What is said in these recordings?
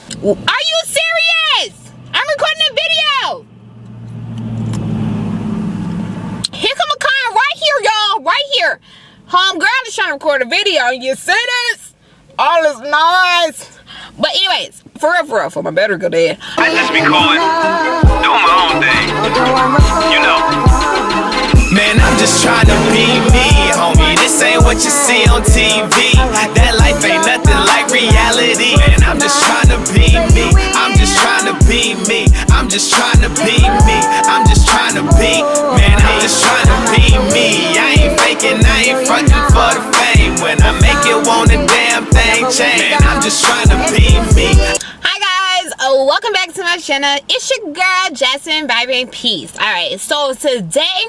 Are you serious? I'm recording a video. Here come a car right here, y'all. Right here. Homegirl is trying to record a video. You see this? All this noise. But anyways, for real, for my better good day. I just be coolin', doing my own thing, you know. Man, I'm just trying to be me, homie. This ain't what you see on TV. That life ain't nothing like reality. Man, I'm just trying to be me. I'm just trying to be me. I'm just trying to be me. I'm just trying to be. Man, I'm just trying to be me. I ain't faking, I ain't frontin' for the fame. When I make it, won't a damn thing change. Man, I'm just trying to be me. Hi guys, welcome back to my channel. It's your girl Jasmine Vibrant Peace. Alright, so today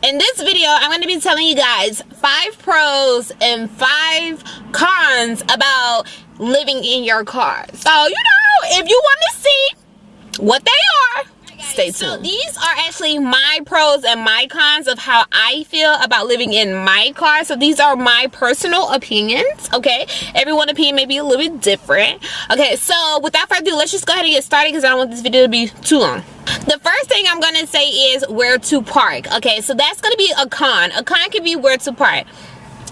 in this video I'm going to be telling you guys 5 pros and 5 cons about living in your car. So you know, if you want to see what they are, stay tuned. So these are actually my pros and my cons of how I feel about living in my car. So these are my personal opinions, okay? Everyone's opinion may be a little bit different. Okay, so without further ado, let's just go ahead and get started because I don't want this video to be too long. The first thing I'm gonna say is where to park. Okay, so that's gonna be a con. A con could be where to park.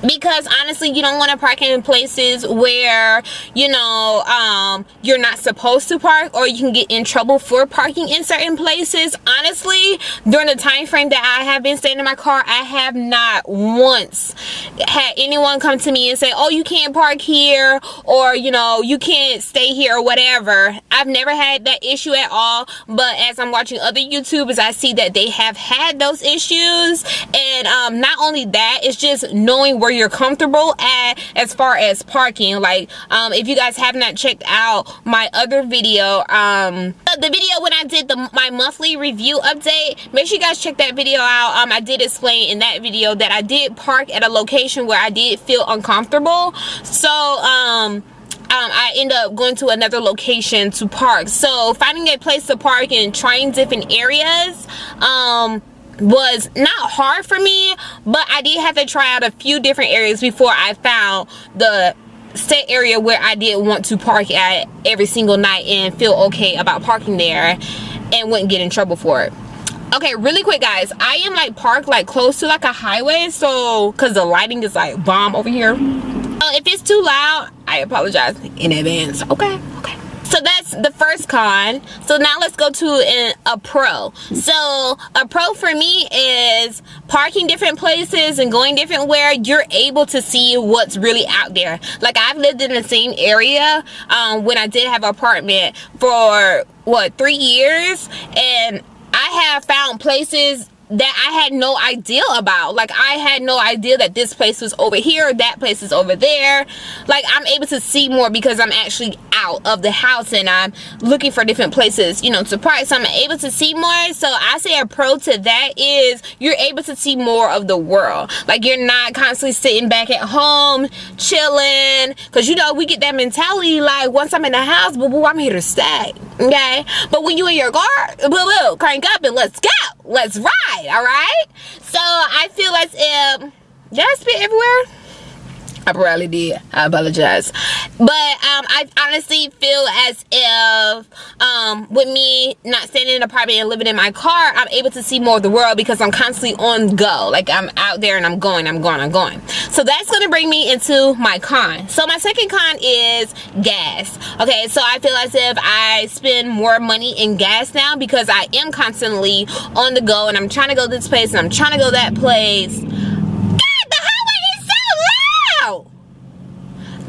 Because honestly, you don't want to park in places where, you know, you're not supposed to park, or you can get in trouble for parking in certain places. Honestly, during the time frame that I have been staying in my car, I have not once had anyone come to me and say, oh, you can't park here, or, you know, you can't stay here, or whatever. I've never had that issue at all, but as I'm watching other YouTubers, I see that they have had those issues. And not only that, it's just knowing where you're comfortable at as far as parking. Like if you guys have not checked out my other video, the video when I did my monthly review update, make sure you guys check that video out. I did explain in that video that I did park at a location where I did feel uncomfortable, so I ended up going to another location to park. So finding a place to park and trying different areas was not hard for me, but I did have to try out a few different areas before I found the set area where I did want to park at every single night and feel okay about parking there and wouldn't get in trouble for it. Okay, really quick guys, I am like parked like close to like a highway, so because the lighting is like bomb over here. If it's too loud, I apologize in advance. Okay. So that's the first con. So now let's go to a pro. So a pro for me is parking different places and going different where you're able to see what's really out there. Like I've lived in the same area when I did have an apartment for what, 3 years, and I have found places that I had no idea about. Like I had no idea that this place was over here, that place is over there. Like I'm able to see more because I'm actually out of the house and I'm looking for different places, you know, to park. So I'm able to see more. So I say a pro to that is you're able to see more of the world. Like you're not constantly sitting back at home chilling, because you know we get that mentality like once I'm in the house, boo boo, I'm here to stay. Okay, but when you in your car, boo boo, crank up and let's go, let's ride. All right, so I feel as if, did I spit everywhere? I probably did. I apologize. But I honestly feel as if with me not staying in an apartment and living in my car, I'm able to see more of the world because I'm constantly on go. Like I'm out there and I'm going. So that's going to bring me into my con. So my second con is gas. Okay, so I feel as if I spend more money in gas now because I am constantly on the go and I'm trying to go this place and I'm trying to go that place.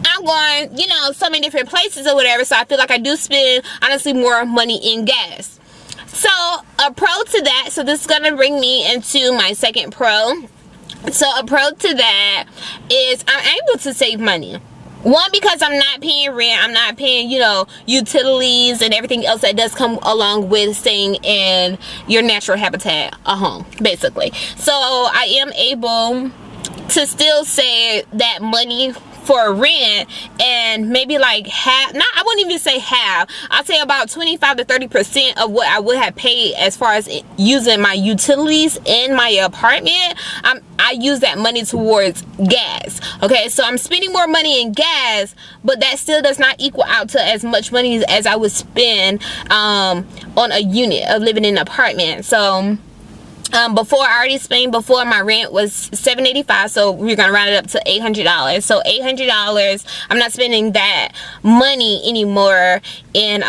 I'm going, you know, so many different places or whatever, so I feel like I do spend honestly more money in gas. So a pro to that, so this is gonna bring me into my second pro. So a pro to that is I'm able to save money. One, because I'm not paying rent, I'm not paying, you know, utilities and everything else that does come along with staying in your natural habitat, a home, basically. So I am able to still save that money for rent, and maybe like half, not, I wouldn't even say half, I'll say about 25 to 30% of what I would have paid as far as using my utilities in my apartment. I use that money towards gas. Okay, so I'm spending more money in gas, but that still does not equal out to as much money as I would spend on a unit of living in an apartment. So before, I already explained before, my rent was $785, so we're gonna round it up to $800. So $800, I'm not spending that money anymore in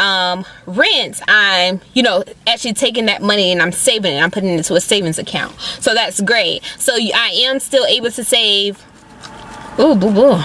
rent. I'm, you know, actually taking that money and I'm saving it. I'm putting it into a savings account. So that's great. So I am still able to save. Ooh, boo boo.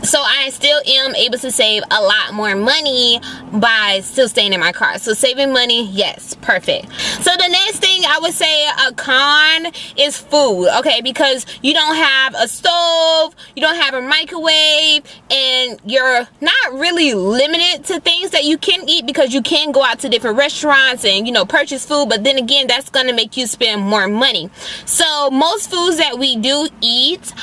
So I still am able to save a lot more money by still staying in my car. So saving money, yes, perfect. So the next thing I would say a con is food, okay? Because you don't have a stove, you don't have a microwave, and you're not really limited to things that you can eat, because you can go out to different restaurants and, you know, purchase food, but then again, that's gonna make you spend more money. So most foods that we do eat,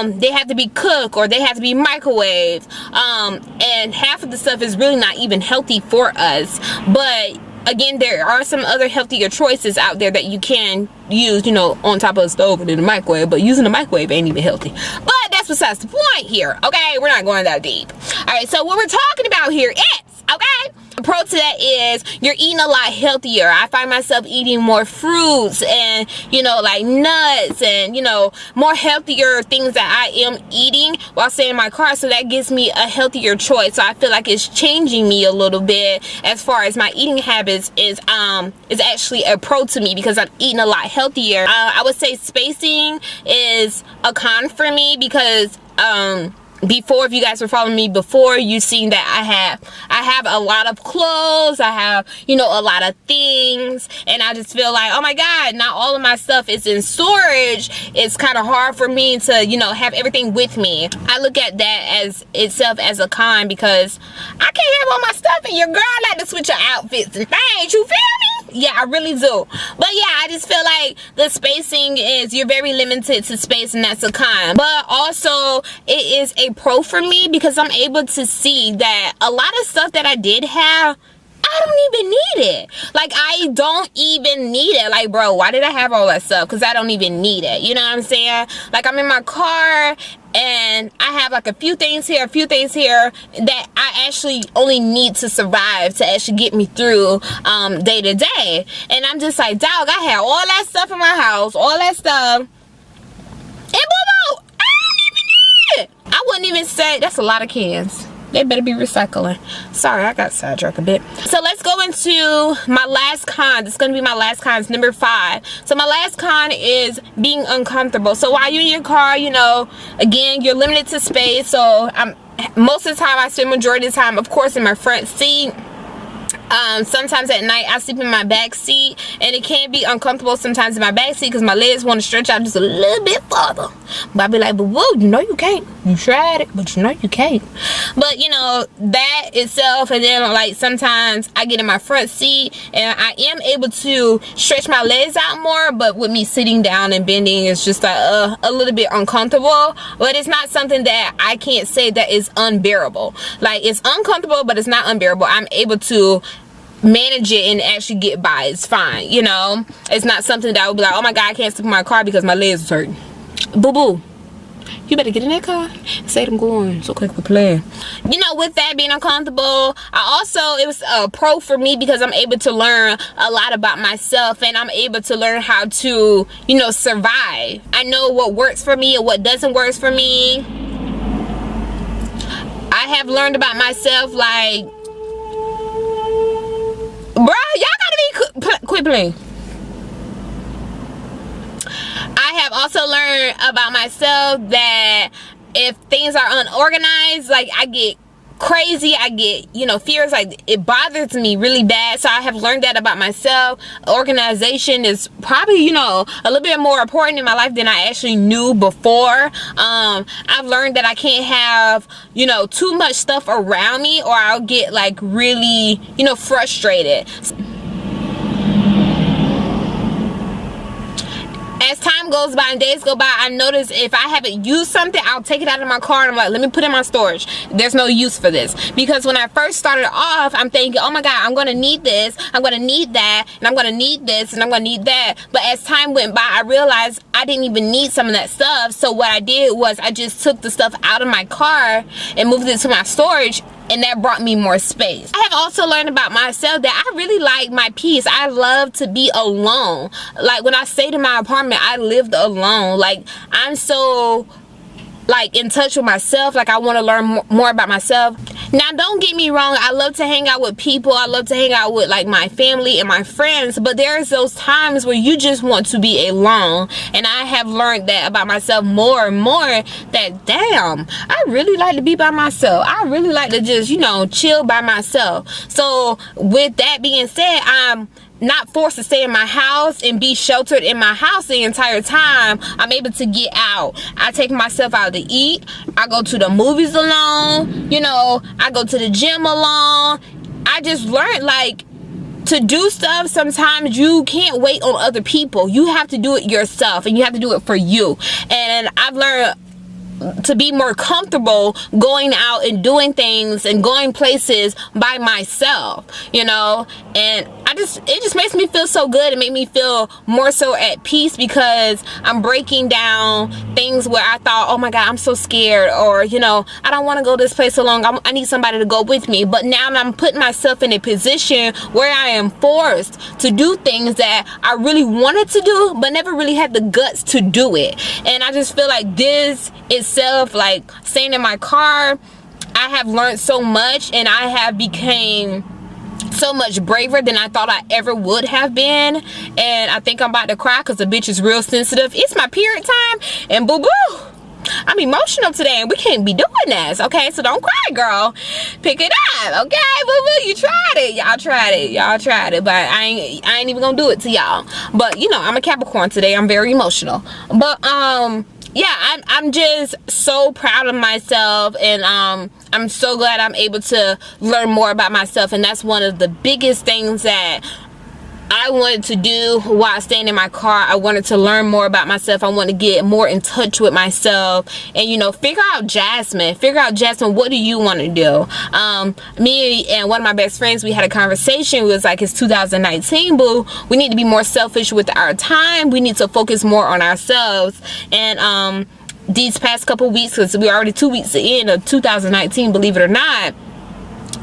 they have to be cooked or they have to be microwave, and half of the stuff is really not even healthy for us. But again, there are some other healthier choices out there that you can use, you know, on top of the stove and in the microwave, but using the microwave ain't even healthy. But that's besides the point here, okay? We're not going that deep. All right, so what we're talking about here is, okay, the pro to that is you're eating a lot healthier. I find myself eating more fruits and, you know, like nuts and, you know, more healthier things that I am eating while staying in my car. So that gives me a healthier choice. So I feel like it's changing me a little bit as far as my eating habits is actually a pro to me, because I'm eating a lot healthier. I would say spacing is a con for me, because before, if you guys were following me before, you've seen that I have a lot of clothes, I have, you know, a lot of things, and I just feel like, oh my god, not all of my stuff is in storage. It's kind of hard for me to, you know, have everything with me. I look at that as itself as a con, because I can't have all my stuff, and your girl like to switch her outfits and things, you feel me? Yeah, I really do. But yeah, I just feel like the spacing is, you're very limited to space, and that's a con. But also, it is a pro for me, because I'm able to see that a lot of stuff that I did have, I don't even need it. Like, I don't even need it. Like, bro, why did I have all that stuff? Because I don't even need it. You know what I'm saying? Like, I'm in my car and I have like a few things here that I actually only need to survive, to actually get me through day to day. And I'm just like, dog, I had all that stuff in my house, all that stuff, and boo-boo, I don't even need it. I wouldn't even say, that's a lot of cans. They better be recycling. Sorry, I got sidetracked a bit. So let's go into my last con. It's gonna be my last con. It's number 5. So my last con is being uncomfortable. So while you're in your car, you know, again, you're limited to space. So most of the time, I spend majority of the time, of course, in my front seat. Sometimes at night I sleep in my back seat, and it can be uncomfortable sometimes in my back seat because my legs want to stretch out just a little bit further. But I'll be like, but whoa, you know you can't. You tried it, but you know you can't. But you know, that itself, and then like sometimes I get in my front seat and I am able to stretch my legs out more, but with me sitting down and bending, it's just like a little bit uncomfortable. But it's not something that I can't say that is unbearable. Like, it's uncomfortable, but it's not unbearable. I'm able to manage it and actually get by. It's fine, you know. It's not something that I would be like, oh my god, I can't sleep in my car because my legs are hurting. Boo boo, you better get in that car and say them going so quick, we're playing. You know, with that being uncomfortable, it was a pro for me because I'm able to learn a lot about myself, and I'm able to learn how to, you know, survive. I know what works for me and what doesn't work for me. I have learned about myself, like, bruh, y'all gotta be quit playing. I have also learned about myself that if things are unorganized, like, I get crazy, I get, you know, fears, like, it bothers me really bad. So I have learned that about myself. Organization is probably, you know, a little bit more important in my life than I actually knew before. I've learned that I can't have, you know, too much stuff around me, or I'll get like really, you know, frustrated. As time goes by and days go by, I notice if I haven't used something, I'll take it out of my car and I'm like, let me put it in my storage. There's no use for this. Because when I first started off, I'm thinking, oh my God, I'm going to need this, I'm going to need that, and I'm going to need this, and I'm going to need that. But as time went by, I realized I didn't even need some of that stuff. So what I did was I just took the stuff out of my car and moved it to my storage, and that brought me more space. I have also learned about myself that I really like my peace. I love to be alone. Like when I stayed in my apartment, I lived alone. Like I'm so like in touch with myself. Like I want to learn more about myself. Now don't get me wrong, I love to hang out with people, I love to hang out with like my family and my friends, but there's those times where you just want to be alone. And I have learned that about myself more and more, that damn, I really like to be by myself. I really like to just, you know, chill by myself. So with that being said, I'm not forced to stay in my house and be sheltered in my house the entire time. I'm able to get out. I take myself out to eat. I go to the movies alone. You know, I go to the gym alone. I just learned like to do stuff, sometimes you can't wait on other people. You have to do it yourself and you have to do it for you. And I've learned to be more comfortable going out and doing things and going places by myself, you know. And it just makes me feel so good. It made me feel more so at peace, because I'm breaking down things where I thought, oh my God, I'm so scared, or you know, I don't want to go this place alone, I need somebody to go with me. But now I'm putting myself in a position where I am forced to do things that I really wanted to do but never really had the guts to do it. And I just feel like this itself, like staying in my car, I have learned so much, and I have became so much braver than I thought I ever would have been. And I think I'm about to cry because the bitch is real sensitive. It's my period time, and boo boo, I'm emotional today, and we can't be doing this, okay? So don't cry, girl. Pick it up, okay? Boo boo, you tried it. Y'all tried it, but I ain't even gonna do it to y'all. But you know, I'm a Capricorn today. I'm very emotional. But yeah, I'm just so proud of myself, and I'm so glad I'm able to learn more about myself. And that's one of the biggest things that I wanted to do while staying in my car. I wanted to learn more about myself. I want to get more in touch with myself, and you know, figure out Jasmine, what do you want to do? Me and one of my best friends, we had a conversation. It was like, it's 2019, boo, we need to be more selfish with our time. We need to focus more on ourselves. And these past couple weeks, because we're already 2 weeks in of 2019, believe it or not,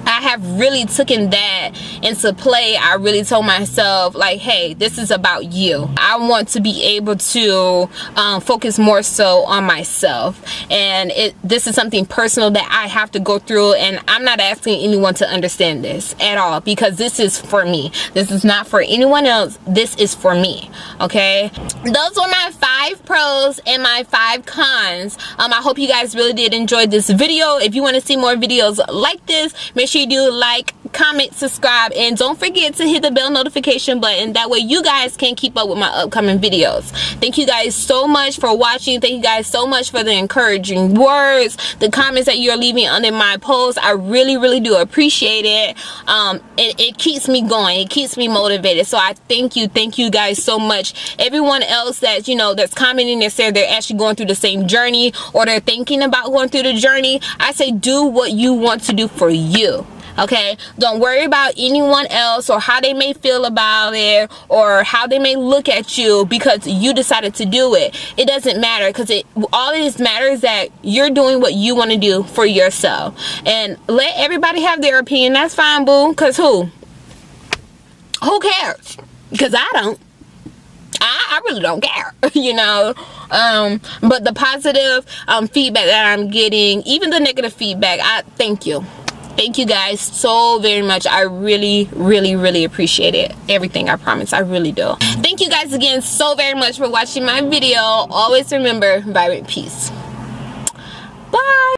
I have really taken that into play. I really told myself, like, hey, this is about you. I want to be able to focus more so on myself. And this is something personal that I have to go through. And I'm not asking anyone to understand this at all, because this is for me. This is not for anyone else. This is for me. Okay? Those were my 5 pros and my 5 cons. I hope you guys really did enjoy this video. If you want to see more videos like this, make sure you do like, comment, subscribe, and don't forget to hit the bell notification button. That way you guys can keep up with my upcoming videos. Thank you guys so much for watching. Thank you guys so much for the encouraging words, the comments that you're leaving under my posts. I really do appreciate it. It keeps me going. It keeps me motivated. So I thank you guys so much. Everyone else that, you know, that's commenting, they say they're actually going through the same journey, or they're thinking about going through the journey, I say do what you want to do for you. Okay, don't worry about anyone else or how they may feel about it or how they may look at you because you decided to do it. It doesn't matter, because all it matters is that you're doing what you want to do for yourself. And let everybody have their opinion. That's fine, boo, because who cares? Because I don't. I really don't care, you know. But the positive feedback that I'm getting, even the negative feedback, I thank you. Thank you guys so very much. I really appreciate it. Everything, I promise. I really do. Thank you guys again so very much for watching my video. Always remember, vibrant peace.